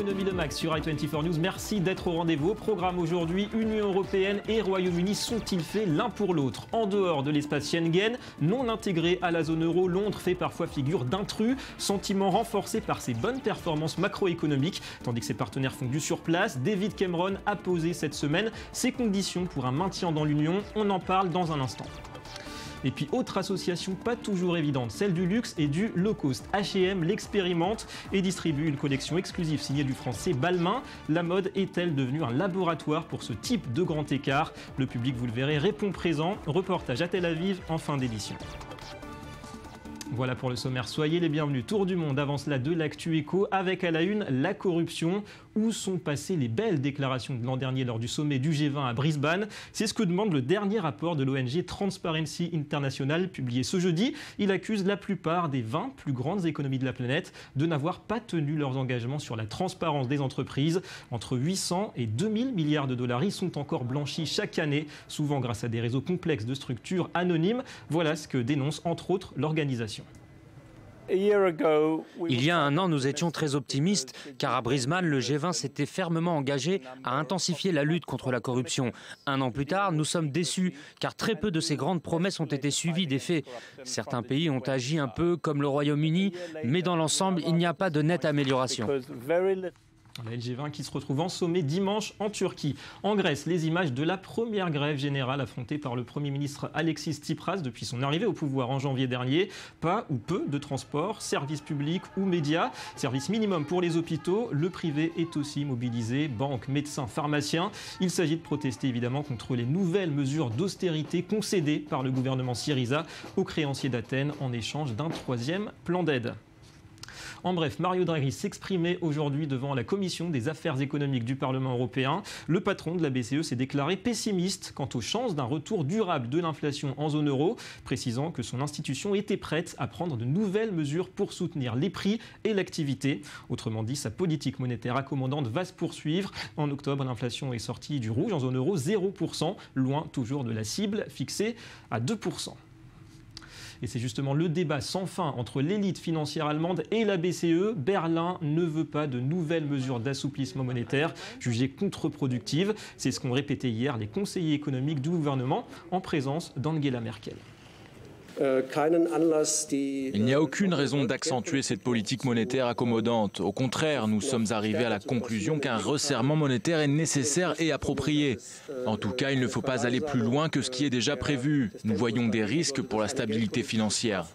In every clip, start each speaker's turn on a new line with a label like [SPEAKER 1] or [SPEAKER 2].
[SPEAKER 1] Économie le Max sur i24 News. Merci d'être au rendez-vous. Au programme aujourd'hui, Union européenne et Royaume-Uni sont-ils faits l'un pour l'autre? En dehors de l'espace Schengen, non intégré à la zone euro, Londres fait parfois figure d'intrus, sentiment renforcé par ses bonnes performances macroéconomiques, tandis que ses partenaires font du surplace. David Cameron a posé cette semaine ses conditions pour un maintien dans l'Union. On en parle dans un instant. Et puis autre association pas toujours évidente, celle du luxe et du low cost. H&M l'expérimente et distribue une collection exclusive signée du français Balmain. La mode est-elle devenue un laboratoire pour ce type de grand écart? Le public, vous le verrez, répond présent. Reportage à Tel Aviv en fin d'édition. Voilà pour le sommaire, soyez les bienvenus. Tour du monde, avant cela de l'actu éco, avec à la une la corruption. Où sont passées les belles déclarations de l'an dernier lors du sommet du G20 à Brisbane? C'est ce que demande le dernier rapport de l'ONG Transparency International, publié ce jeudi. Il accuse la plupart des 20 plus grandes économies de la planète de n'avoir pas tenu leurs engagements sur la transparence des entreprises. Entre 800 et 2000 milliards de dollars y sont encore blanchis chaque année, souvent grâce à des réseaux complexes de structures anonymes. Voilà ce que dénonce entre autres l'organisation.
[SPEAKER 2] Il y a un an, nous étions très optimistes, car à Brisbane, le G20 s'était fermement engagé à intensifier la lutte contre la corruption. Un an plus tard, nous sommes déçus, car très peu de ces grandes promesses ont été suivies des faits. Certains pays ont agi un peu comme le Royaume-Uni, mais dans l'ensemble, il n'y a pas de nette amélioration.
[SPEAKER 1] La G20 qui se retrouve en sommet dimanche en Turquie. En Grèce, les images de la première grève générale affrontée par le Premier ministre Alexis Tsipras depuis son arrivée au pouvoir en janvier dernier. Pas ou peu de transport, services publics ou médias, service minimum pour les hôpitaux. Le privé est aussi mobilisé, banques, médecins, pharmaciens. Il s'agit de protester évidemment contre les nouvelles mesures d'austérité concédées par le gouvernement Syriza aux créanciers d'Athènes en échange d'un troisième plan d'aide. En bref, Mario Draghi s'exprimait aujourd'hui devant la Commission des affaires économiques du Parlement européen. Le patron de la BCE s'est déclaré pessimiste quant aux chances d'un retour durable de l'inflation en zone euro, précisant que son institution était prête à prendre de nouvelles mesures pour soutenir les prix et l'activité. Autrement dit, sa politique monétaire accommodante va se poursuivre. En octobre, l'inflation est sortie du rouge en zone euro, 0%, loin toujours de la cible fixée à 2%. Et c'est justement le débat sans fin entre l'élite financière allemande et la BCE. Berlin ne veut pas de nouvelles mesures d'assouplissement monétaire jugées contre-productives. C'est ce qu'ont répété hier les conseillers économiques du gouvernement en présence d'Angela Merkel.
[SPEAKER 3] Il n'y a aucune raison d'accentuer cette politique monétaire accommodante. Au contraire, nous sommes arrivés à la conclusion qu'un resserrement monétaire est nécessaire et approprié. En tout cas, il ne faut pas aller plus loin que ce qui est déjà prévu. Nous voyons des risques pour la stabilité financière.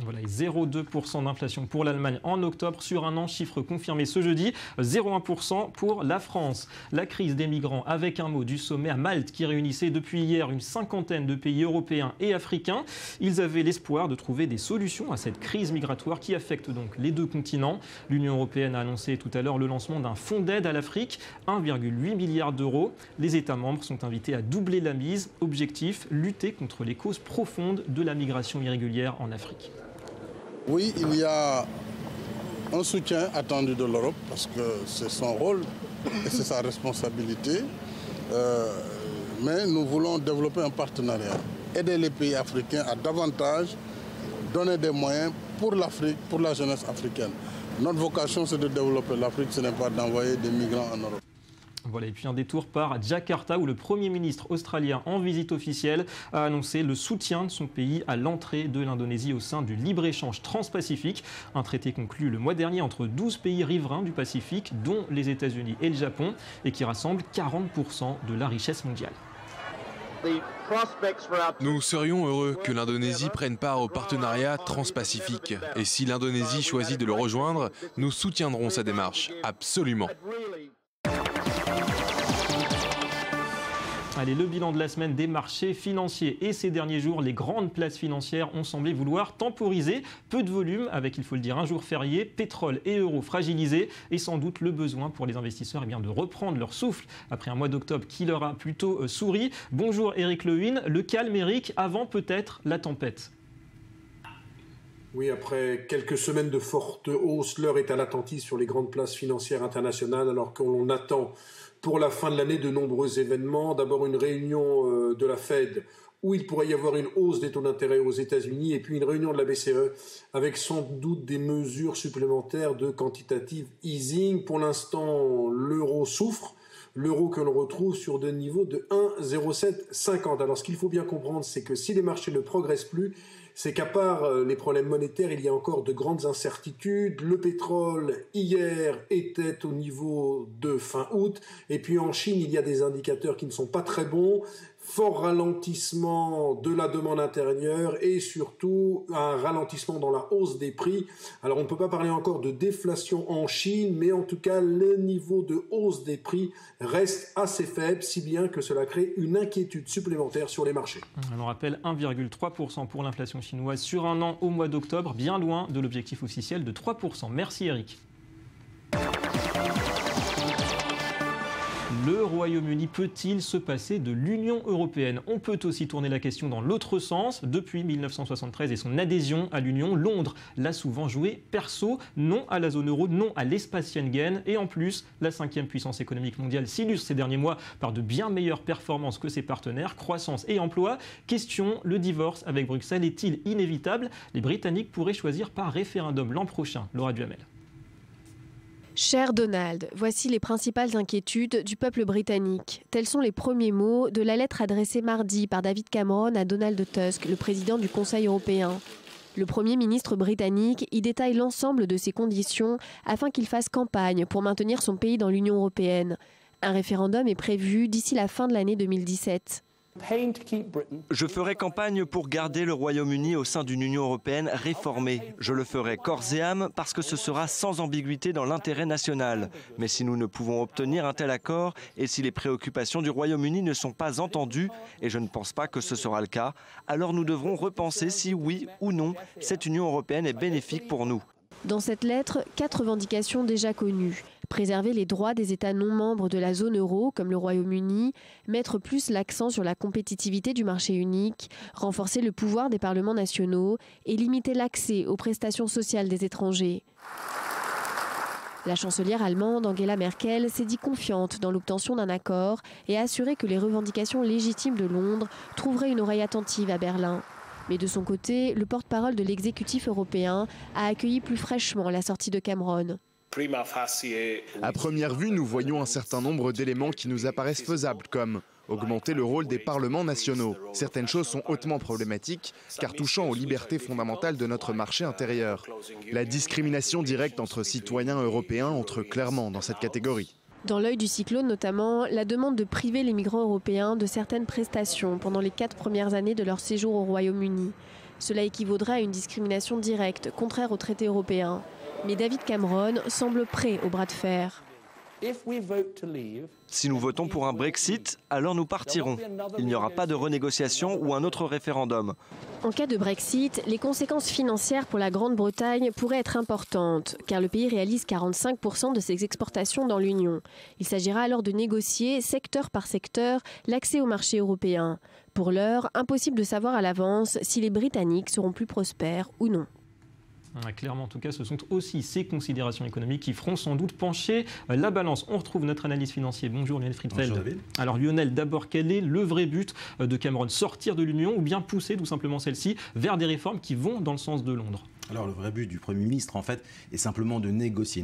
[SPEAKER 1] Voilà, 0,2% d'inflation pour l'Allemagne en octobre sur un an, chiffre confirmé ce jeudi, 0,1% pour la France. La crise des migrants avec un mot du sommet à Malte qui réunissait depuis hier une cinquantaine de pays européens et africains. Ils avaient l'espoir de trouver des solutions à cette crise migratoire qui affecte donc les deux continents. L'Union européenne a annoncé tout à l'heure le lancement d'un fonds d'aide à l'Afrique, 1,8 milliard d'euros. Les États membres sont invités à doubler la mise. Objectif, lutter contre les causes profondes de la migration irrégulière en Afrique.
[SPEAKER 4] Oui, il y a un soutien attendu de l'Europe parce que c'est son rôle et c'est sa responsabilité. Mais nous voulons développer un partenariat, aider les pays africains à davantage donner des moyens pour l'Afrique, pour la jeunesse africaine. Notre vocation, c'est de développer l'Afrique, ce n'est pas d'envoyer des migrants en Europe.
[SPEAKER 1] Voilà, et puis un détour par Jakarta où le Premier ministre australien en visite officielle a annoncé le soutien de son pays à l'entrée de l'Indonésie au sein du libre-échange transpacifique. Un traité conclu le mois dernier entre 12 pays riverains du Pacifique, dont les États-Unis et le Japon, et qui rassemble 40% de la richesse mondiale.
[SPEAKER 5] Nous serions heureux que l'Indonésie prenne part au partenariat transpacifique. Et si l'Indonésie choisit de le rejoindre, nous soutiendrons sa démarche, absolument.
[SPEAKER 1] Allez, le bilan de la semaine des marchés financiers. Et ces derniers jours, les grandes places financières ont semblé vouloir temporiser. Peu de volume, avec, il faut le dire, un jour férié, pétrole et euro fragilisés, et sans doute le besoin pour les investisseurs de reprendre leur souffle après un mois d'octobre qui leur a plutôt souri. Bonjour Eric Lewin, le calme Eric, avant peut-être la tempête.
[SPEAKER 6] Oui, après quelques semaines de forte hausse, l'heure est à l'attentisme sur les grandes places financières internationales alors qu'on attend pour la fin de l'année de nombreux événements. D'abord une réunion de la Fed où il pourrait y avoir une hausse des taux d'intérêt aux États-Unis et puis une réunion de la BCE avec sans doute des mesures supplémentaires de quantitative easing. Pour l'instant, l'euro souffre. L'euro que l'on retrouve sur des niveaux de 1,0750. Alors ce qu'il faut bien comprendre, c'est que si les marchés ne progressent plus, c'est qu'à part les problèmes monétaires, il y a encore de grandes incertitudes. Le pétrole, hier, était au niveau de fin août. Et puis en Chine, il y a des indicateurs qui ne sont pas très bons. Fort ralentissement de la demande intérieure et surtout un ralentissement dans la hausse des prix. Alors on ne peut pas parler encore de déflation en Chine, mais en tout cas le niveau de hausse des prix reste assez faible, si bien que cela crée une inquiétude supplémentaire sur les marchés.
[SPEAKER 1] On rappelle 1,3% pour l'inflation chinoise sur un an au mois d'octobre, bien loin de l'objectif officiel de 3%. Merci Eric. Le Royaume-Uni peut-il se passer de l'Union européenne? On peut aussi tourner la question dans l'autre sens. Depuis 1973 et son adhésion à l'Union, Londres l'a souvent joué perso. Non à la zone euro, non à l'espace Schengen. Et en plus, la 5e puissance économique mondiale s'illustre ces derniers mois par de bien meilleures performances que ses partenaires, croissance et emploi. Question, le divorce avec Bruxelles est-il inévitable? Les Britanniques pourraient choisir par référendum l'an prochain. Laura Duhamel.
[SPEAKER 7] Cher Donald, voici les principales inquiétudes du peuple britannique. Tels sont les premiers mots de la lettre adressée mardi par David Cameron à Donald Tusk, le président du Conseil européen. Le Premier ministre britannique y détaille l'ensemble de ses conditions afin qu'il fasse campagne pour maintenir son pays dans l'Union européenne. Un référendum est prévu d'ici la fin de l'année 2017.
[SPEAKER 8] Je ferai campagne pour garder le Royaume-Uni au sein d'une Union européenne réformée. Je le ferai corps et âme parce que ce sera sans ambiguïté dans l'intérêt national. Mais si nous ne pouvons obtenir un tel accord et si les préoccupations du Royaume-Uni ne sont pas entendues, et je ne pense pas que ce sera le cas, alors nous devrons repenser si oui ou non cette Union européenne est bénéfique pour nous.
[SPEAKER 7] Dans cette lettre, 4 revendications déjà connues. Préserver les droits des États non membres de la zone euro, comme le Royaume-Uni, mettre plus l'accent sur la compétitivité du marché unique, renforcer le pouvoir des parlements nationaux et limiter l'accès aux prestations sociales des étrangers. La chancelière allemande Angela Merkel s'est dit confiante dans l'obtention d'un accord et a assuré que les revendications légitimes de Londres trouveraient une oreille attentive à Berlin. Mais de son côté, le porte-parole de l'exécutif européen a accueilli plus fraîchement la sortie de Cameron.
[SPEAKER 9] À première vue, nous voyons un certain nombre d'éléments qui nous apparaissent faisables, comme augmenter le rôle des parlements nationaux. Certaines choses sont hautement problématiques, car touchant aux libertés fondamentales de notre marché intérieur. La discrimination directe entre citoyens européens entre clairement dans cette catégorie.
[SPEAKER 7] Dans l'œil du cyclone notamment, la demande de priver les migrants européens de certaines prestations pendant les 4 premières années de leur séjour au Royaume-Uni. Cela équivaudrait à une discrimination directe, contraire aux traités européens. Mais David Cameron semble prêt au bras de fer.
[SPEAKER 8] Si nous votons pour un Brexit, alors nous partirons. Il n'y aura pas de renégociation ou un autre référendum.
[SPEAKER 7] En cas de Brexit, les conséquences financières pour la Grande-Bretagne pourraient être importantes, car le pays réalise 45% de ses exportations dans l'Union. Il s'agira alors de négocier, secteur par secteur, l'accès au marché européen. Pour l'heure, impossible de savoir à l'avance si les Britanniques seront plus prospères ou non.
[SPEAKER 1] Clairement, en tout cas, ce sont aussi ces considérations économiques qui feront sans doute pencher la balance. On retrouve notre analyse financier. Bonjour Lionel Friedfeld.
[SPEAKER 10] Bonjour David.
[SPEAKER 1] Alors Lionel, d'abord, quel est le vrai but de Cameron? Sortir de l'Union ou bien pousser tout simplement celle-ci vers des réformes qui vont dans le sens de Londres?
[SPEAKER 10] Alors le vrai but du Premier ministre, en fait, est simplement de négocier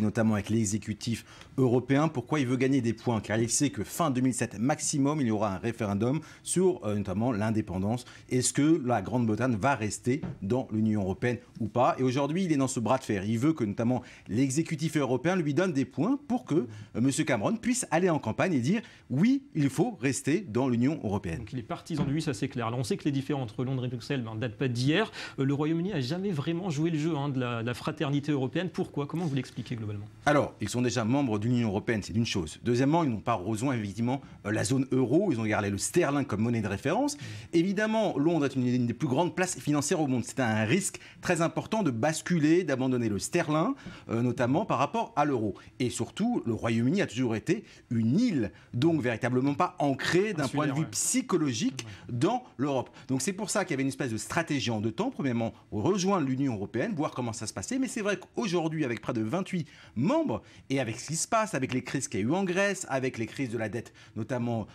[SPEAKER 10] notamment avec l'exécutif européen. Pourquoi il veut gagner des points? Car il sait que fin 2007 maximum, il y aura un référendum sur notamment l'indépendance. Est-ce que la Grande-Bretagne va rester dans l'Union européenne ou pas? Et aujourd'hui, il est dans ce bras de fer. Il veut que notamment l'exécutif européen lui donne des points pour que M. Cameron puisse aller en campagne et dire oui, il faut rester dans l'Union européenne.
[SPEAKER 1] Donc il est partisan de lui, ça c'est clair. Alors on sait que les différends entre Londres et Bruxelles ne datent pas d'hier. Le Royaume-Uni n'a jamais vraiment joué le jeu de la fraternité européenne. Pourquoi? Comment vous l'expliquez globalement?
[SPEAKER 10] Alors, ils sont déjà membres de l'Union européenne, c'est une chose. Deuxièmement, ils n'ont pas rejoint effectivement la zone euro. Ils ont gardé le sterling comme monnaie de référence. Évidemment, Londres est une des plus grandes places financières au monde. C'est un risque très important de basculer, d'abandonner le sterling, notamment par rapport à l'euro. Et surtout, le Royaume-Uni a toujours été une île, donc véritablement pas ancrée d'un point de vue psychologique dans l'Europe. Donc c'est pour ça qu'il y avait une espèce de stratégie en 2 temps. Premièrement, rejoindre l'Union européenne, voir comment ça se passait. Mais c'est vrai qu'aujourd'hui, avec près de 28 membres, et avec ce qui se passe, avec les crises qu'il y a eu en Grèce, avec les crises de la dette notamment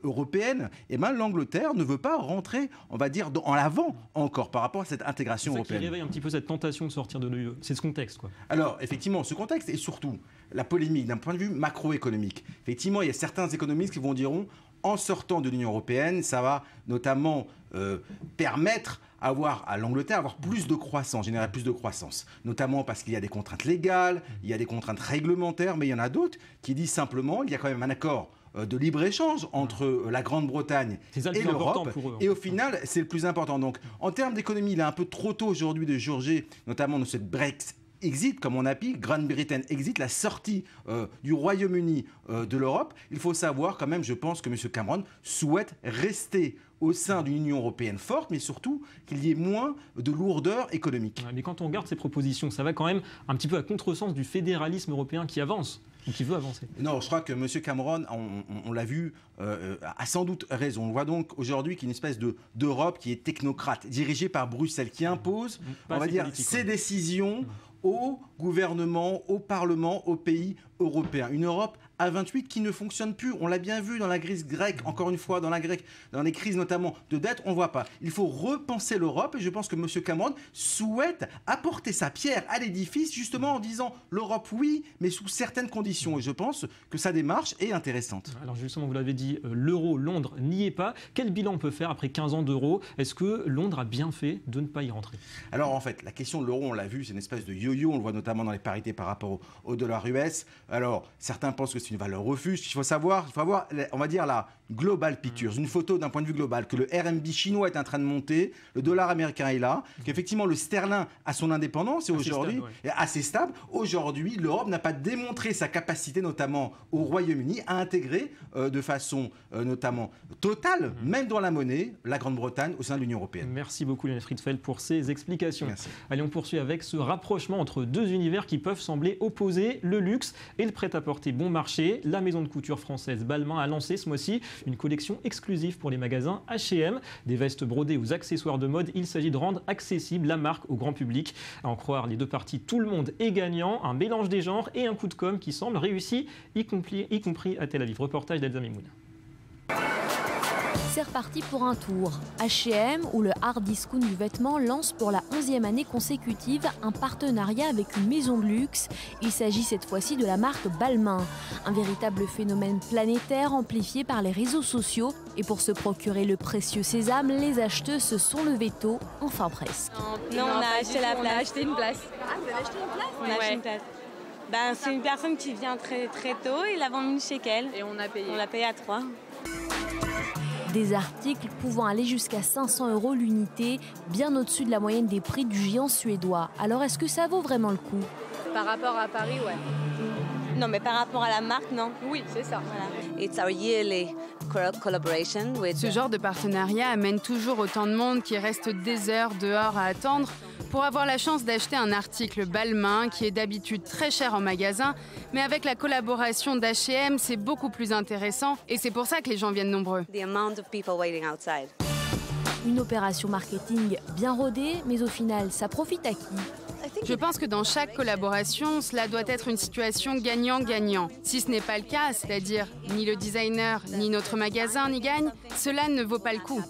[SPEAKER 10] européenne, eh ben, l'Angleterre ne veut pas rentrer, on va dire, en l'avant encore par rapport à cette intégration européenne.
[SPEAKER 1] Qui réveille un petit peu cette tentation de sortir de l'UE. C'est ce contexte, quoi.
[SPEAKER 10] Alors, effectivement, ce contexte et surtout la polémique d'un point de vue macroéconomique. Effectivement, il y a certains économistes qui diront en sortant de l'Union européenne, ça va notamment permettre à l'Angleterre avoir plus de croissance, générer plus de croissance, notamment parce qu'il y a des contraintes légales, il y a des contraintes réglementaires, mais il y en a d'autres qui disent simplement qu'il y a quand même un accord de libre-échange entre la Grande-Bretagne et l'Europe. Et au final, c'est le plus important. Donc, en termes d'économie, il est un peu trop tôt aujourd'hui de juger, notamment de cette Brexit exit, comme on appelle, Grande-Britain exit, la sortie du Royaume-Uni de l'Europe. Il faut savoir quand même, je pense que M. Cameron souhaite rester au sein d'une Union européenne forte, mais surtout qu'il y ait moins de lourdeur économique.
[SPEAKER 1] Ouais, mais quand on regarde ces propositions, ça va quand même un petit peu à contresens du fédéralisme européen qui avance, ou qui veut avancer.
[SPEAKER 10] Non, je crois que M. Cameron, on l'a vu, a sans doute raison. On voit donc aujourd'hui qu'il y a une espèce d'Europe qui est technocrate, dirigée par Bruxelles, qui impose, on va dire, ses décisions au gouvernement, au Parlement, aux pays européens. Une Europe à 28 qui ne fonctionne plus. On l'a bien vu dans la crise grecque, encore une fois, dans les crises notamment de dette, on ne voit pas. Il faut repenser l'Europe et je pense que M. Cameron souhaite apporter sa pierre à l'édifice justement en disant l'Europe oui, mais sous certaines conditions. Et je pense que sa démarche est intéressante.
[SPEAKER 1] Alors justement, vous l'avez dit, l'euro, Londres n'y est pas. Quel bilan on peut faire après 15 ans d'euro? Est-ce que Londres a bien fait de ne pas y rentrer?
[SPEAKER 10] Alors en fait, la question de l'euro, on l'a vu, c'est une espèce de yo-yo. On le voit notamment dans les parités par rapport au dollar US. Alors certains pensent que c'est une valeur refuge. Il faut avoir, on va dire, la global picture, une photo d'un point de vue global, que le RMB chinois est en train de monter, le dollar américain est là, qu'effectivement le sterling a son indépendance et aujourd'hui est assez stable. Aujourd'hui, l'Europe n'a pas démontré sa capacité, notamment au Royaume-Uni, à intégrer de façon notamment totale, même dans la monnaie, la Grande-Bretagne au sein de l'Union européenne.
[SPEAKER 1] Merci beaucoup Lionel Friedfeld pour ces explications.
[SPEAKER 10] Merci.
[SPEAKER 1] Allez, on poursuit avec ce rapprochement entre deux univers qui peuvent sembler opposés, le luxe et le prêt-à-porter bon marché. La maison de couture française Balmain a lancé ce mois-ci une collection exclusive pour les magasins H&M. Des vestes brodées aux accessoires de mode, il s'agit de rendre accessible la marque au grand public. À en croire les deux parties, tout le monde est gagnant. Un mélange des genres et un coup de com' qui semble réussi, y compris à Tel Aviv. Reportage d'Elsa Mimoun.
[SPEAKER 11] C'est reparti pour un tour. H&M, ou le hard discount du vêtement, lance pour la 11e année consécutive un partenariat avec une maison de luxe. Il s'agit cette fois-ci de la marque Balmain. Un véritable phénomène planétaire amplifié par les réseaux sociaux. Et pour se procurer le précieux sésame, les acheteuses se sont levées tôt, enfin presque.
[SPEAKER 12] Non, on a acheté la place.
[SPEAKER 13] On a acheté une place.
[SPEAKER 12] Ah, vous avez acheté une place?
[SPEAKER 13] On a acheté une place.
[SPEAKER 12] Ben, c'est une personne qui vient très tôt, il a vendu une shekel.
[SPEAKER 13] Et on a payé.
[SPEAKER 12] On l'a payé à 3.
[SPEAKER 11] Des articles pouvant aller jusqu'à 500 € l'unité, bien au-dessus de la moyenne des prix du géant suédois. Alors est-ce que ça vaut vraiment le coup?
[SPEAKER 13] Par rapport à Paris, ouais.
[SPEAKER 12] Non, mais par rapport à la marque, non.
[SPEAKER 13] Oui, c'est ça.
[SPEAKER 12] Voilà. It's our yearly collaboration with...
[SPEAKER 14] Ce genre de partenariat amène toujours autant de monde qui reste des heures dehors à attendre pour avoir la chance d'acheter un article Balmain qui est d'habitude très cher en magasin, mais avec la collaboration d'H&M, c'est beaucoup plus intéressant et c'est pour ça que les gens viennent nombreux.
[SPEAKER 12] The amount of people waiting outside.
[SPEAKER 11] Une opération marketing bien rodée, mais au final, ça profite à qui?
[SPEAKER 14] Je pense que dans chaque collaboration, cela doit être une situation gagnant-gagnant. Si ce n'est pas le cas, c'est-à-dire ni le designer, ni notre magasin n'y gagnent, cela ne vaut pas le coup.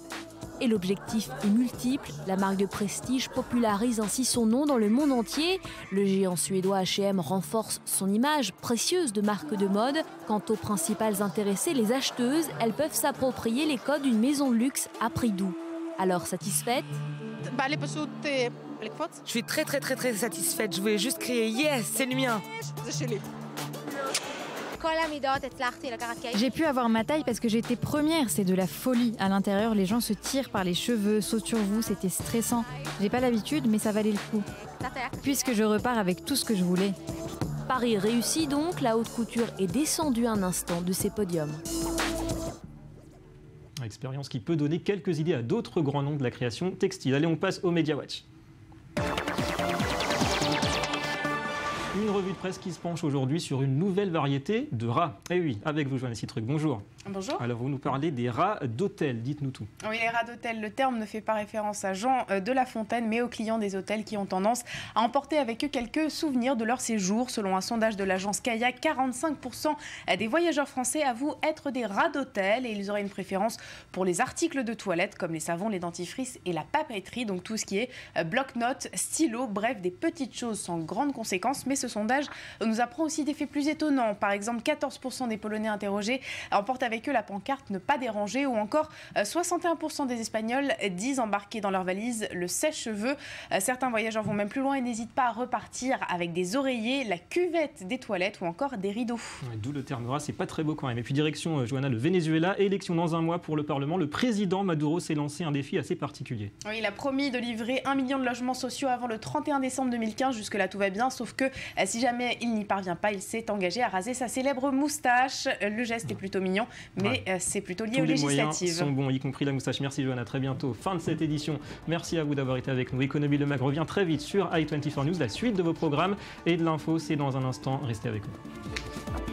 [SPEAKER 11] Et l'objectif est multiple. La marque de prestige popularise ainsi son nom dans le monde entier. Le géant suédois H&M renforce son image précieuse de marque de mode. Quant aux principales intéressées, les acheteuses, elles peuvent s'approprier les codes d'une maison de luxe à prix doux. Alors, satisfaite?
[SPEAKER 15] Je suis très satisfaite. Je voulais juste crier « Yes, c'est le mien !»
[SPEAKER 16] J'ai pu avoir ma taille parce que j'étais première, c'est de la folie. À l'intérieur, les gens se tirent par les cheveux, sautent sur vous, c'était stressant. J'ai pas l'habitude, mais ça valait le coup. Puisque je repars avec tout ce que je voulais.
[SPEAKER 11] Paris réussi donc, la haute couture est descendue un instant de ses podiums.
[SPEAKER 1] Expérience qui peut donner quelques idées à d'autres grands noms de la création textile. Allez, on passe au Media Watch. Une revue de presse qui se penche aujourd'hui sur une nouvelle variété de rats. Et oui, avec vous, Joanne Citruc, bonjour.
[SPEAKER 17] Bonjour.
[SPEAKER 1] Alors vous nous parlez des rats d'hôtel, dites-nous tout.
[SPEAKER 17] Oui, les rats d'hôtel, le terme ne fait pas référence à Jean de La Fontaine, mais aux clients des hôtels qui ont tendance à emporter avec eux quelques souvenirs de leur séjour. Selon un sondage de l'agence Kayak, 45% des voyageurs français avouent être des rats d'hôtel et ils auraient une préférence pour les articles de toilette comme les savons, les dentifrices et la papeterie, donc tout ce qui est bloc-notes, stylo, bref, des petites choses sans grandes conséquences. Mais ce sondage nous apprend aussi des faits plus étonnants. Par exemple, 14% des Polonais interrogés emportent avec eux la pancarte ne pas déranger ou encore 61% des Espagnols disent embarquer dans leur valise le sèche-cheveux. Certains voyageurs vont même plus loin et n'hésitent pas à repartir avec des oreillers, la cuvette des toilettes ou encore des rideaux.
[SPEAKER 1] Ouais, d'où le terme rat, c'est pas très beau quand même. Et puis direction, Johanna, le Venezuela, élection dans un mois pour le Parlement. Le président Maduro s'est lancé un défi assez particulier.
[SPEAKER 17] Oui, il a promis de livrer 1 million de logements sociaux avant le 31 décembre 2015. Jusque-là, tout va bien, sauf que si jamais il n'y parvient pas, il s'est engagé à raser sa célèbre moustache. Le geste est plutôt mignon, mais c'est plutôt lié aux législatives. Tous les moyens sont bons, y compris la moustache. Merci Johanna, à très bientôt. Fin de cette édition. Merci à vous d'avoir été avec nous. Économie Le Mag revient très vite sur i24 News. La suite de vos programmes et de l'info, c'est dans un instant. Restez avec nous.